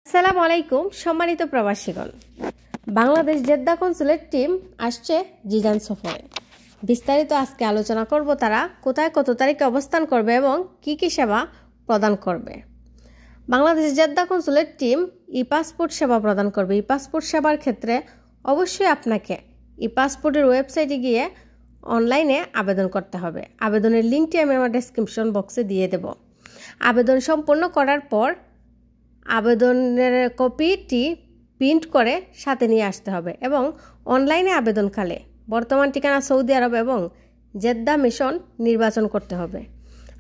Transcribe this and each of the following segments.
আসসালামু আলাইকুম সম্মানিত প্রবাসীগণ। বাংলাদেশ জেদ্দা কনসুলেট টিম আসছে জিজান সফরে। বিস্তারিত আজকে আলোচনা করব তারা কোথায় কত তারিখে অবস্থান করবে এবং কি কি সেবা প্রদান করবে। বাংলাদেশ জেদ্দা কনসুলেট টিম ই পাসপোর্ট সেবা প্রদান করবে। ই পাসপোর্ট সেবার ক্ষেত্রে অবশ্যই আপনাকে ই পাসপোর্টের ওয়েবসাইটে গিয়ে অনলাইনে আবেদন করতে হবে। আবেদনের লিঙ্কটি আমি আমার ডেসক্রিপশন বক্সে দিয়ে দেব। আবেদন সম্পন্ন করার পর আবেদনের কপিটি প্রিন্ট করে সাথে নিয়ে আসতে হবে এবং অনলাইনে আবেদনকালে বর্তমান ঠিকানা সৌদি আরব এবং জেদ্দা মিশন নির্বাচন করতে হবে।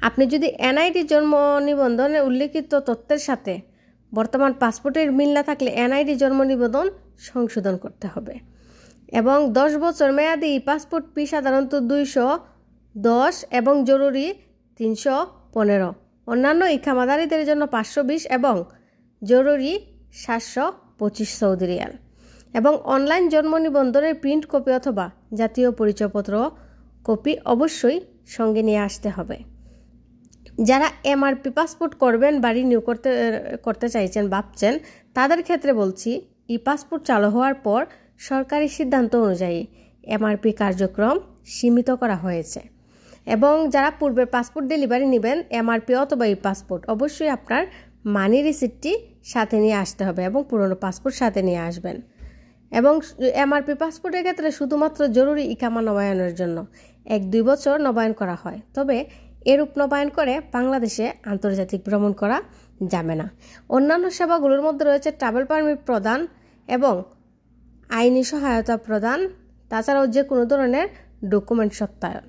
আপনি যদি এনআইডি জন্ম নিবন্ধনে উল্লেখিত তথ্যের সাথে বর্তমান পাসপোর্টের মিল না থাকলে এনআইডি জন্ম নিবন্ধন সংশোধন করতে হবে এবং 10 বছর মেয়াদি পাসপোর্ট ফি সাধারণত 210 এবং জরুরি 315, অন্যান্য ইকামাদারীদের জন্য 520 এবং জরুরি 725 সৌদি রিয়াল এবং অনলাইন জন্ম নিবন্ধনের প্রিন্ট কপি অথবা জাতীয় পরিচয়পত্র কপি অবশ্যই সঙ্গে নিয়ে আসতে হবে। যারা এমআরপি পাসপোর্ট করবেন বা রিনিউ করতে চাইছেন ভাবছেন তাদের ক্ষেত্রে বলছি, ই পাসপোর্ট চালু হওয়ার পর সরকারি সিদ্ধান্ত অনুযায়ী এমআরপি কার্যক্রম সীমিত করা হয়েছে এবং যারা পূর্বের পাসপোর্ট ডেলিভারি নেবেন এমআরপি অথবা ই পাসপোর্ট অবশ্যই আপনার মানি রিসিপ্টটি সাথে নিয়ে আসতে হবে এবং পুরনো পাসপোর্ট সাথে নিয়ে আসবেন। এবং এমআরপি পাসপোর্টের ক্ষেত্রে শুধুমাত্র জরুরি ইকামা নবায়নের জন্য 1-2 বছর নবায়ন করা হয়, তবে এরূপ নবায়ন করে বাংলাদেশে আন্তর্জাতিক ভ্রমণ করা যাবে না। অন্যান্য সেবাগুলোর মধ্যে রয়েছে ট্রাভেল পারমিট প্রদান এবং আইনি সহায়তা প্রদান, তাছাড়াও যে কোনো ধরনের ডকুমেন্ট সত্যায়ন।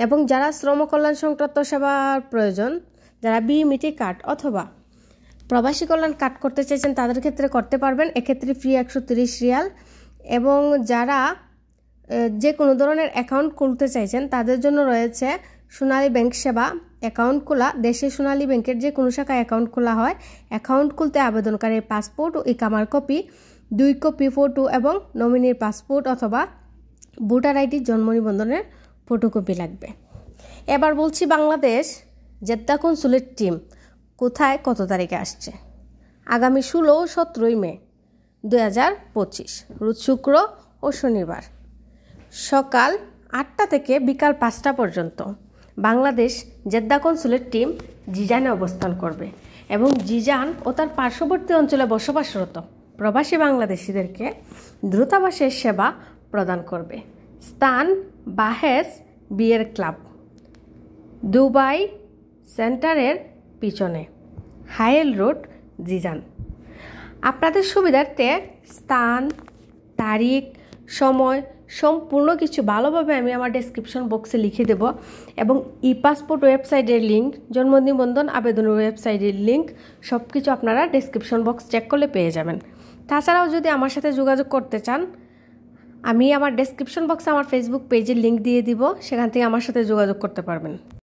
এবং যারা শ্রম কল্যাণ সংক্রান্ত সেবার প্রয়োজন, যারা বিএমইটি কার্ড অথবা প্রবাসী কল্যাণ কার্ড করতে চাইছেন তাদের ক্ষেত্রে করতে পারবেন, এক্ষেত্রে ফি 130 রিয়াল। এবং যারা যে কোনো ধরনের অ্যাকাউন্ট খুলতে চাইছেন তাদের জন্য রয়েছে সোনালী ব্যাংক সেবা। অ্যাকাউন্ট খোলা দেশে সোনালী ব্যাংকের যে কোনো শাখায় অ্যাকাউন্ট খোলা হয়। অ্যাকাউন্ট খুলতে আবেদনকারীর পাসপোর্ট ও ইকামার কপি, 2 কপি ফটো এবং নমিনির পাসপোর্ট অথবা ভোটার আইডি জন্ম নিবন্ধনের ফটোকপি লাগবে। এবার বলছি বাংলাদেশ জেদ্দা কনসুলেট টিম কোথায় কত তারিখে আসছে। আগামী 16 ও 17 মে 2025 রোজ শুক্র ও শনিবার সকাল 8টা থেকে বিকাল 5টা পর্যন্ত বাংলাদেশ জেদ্দা কনসুলেট টিম জিজানে অবস্থান করবে এবং জিজান ও তার পার্শ্ববর্তী অঞ্চলে বসবাসরত প্রবাসী বাংলাদেশিদেরকে দ্রুতাবাসের সেবা প্রদান করবে। স্থান বাহেস বিয়ের ক্লাব, দুবাই সেন্টারের পিছনে, হাইল রোড, জিজান। আপনাদের সুবিধার্থে স্থান, তারিখ, সময় সম্পূর্ণ কিছু ভালোভাবে আমি আমার ডেসক্রিপশন বক্সে লিখে দেব এবং ই পাসপোর্ট ওয়েবসাইটের লিঙ্ক, জন্ম নিবন্ধন আবেদনের ওয়েবসাইটের লিঙ্ক সব কিছু আপনারা ডেসক্রিপশন বক্স চেক করলে পেয়ে যাবেন। তাছাড়াও যদি আমার সাথে যোগাযোগ করতে চান, আমি আমার ডেসক্রিপশন বক্সে আমার ফেসবুক পেজের লিঙ্ক দিয়ে দিব, সেখান থেকে আমার সাথে যোগাযোগ করতে পারবেন।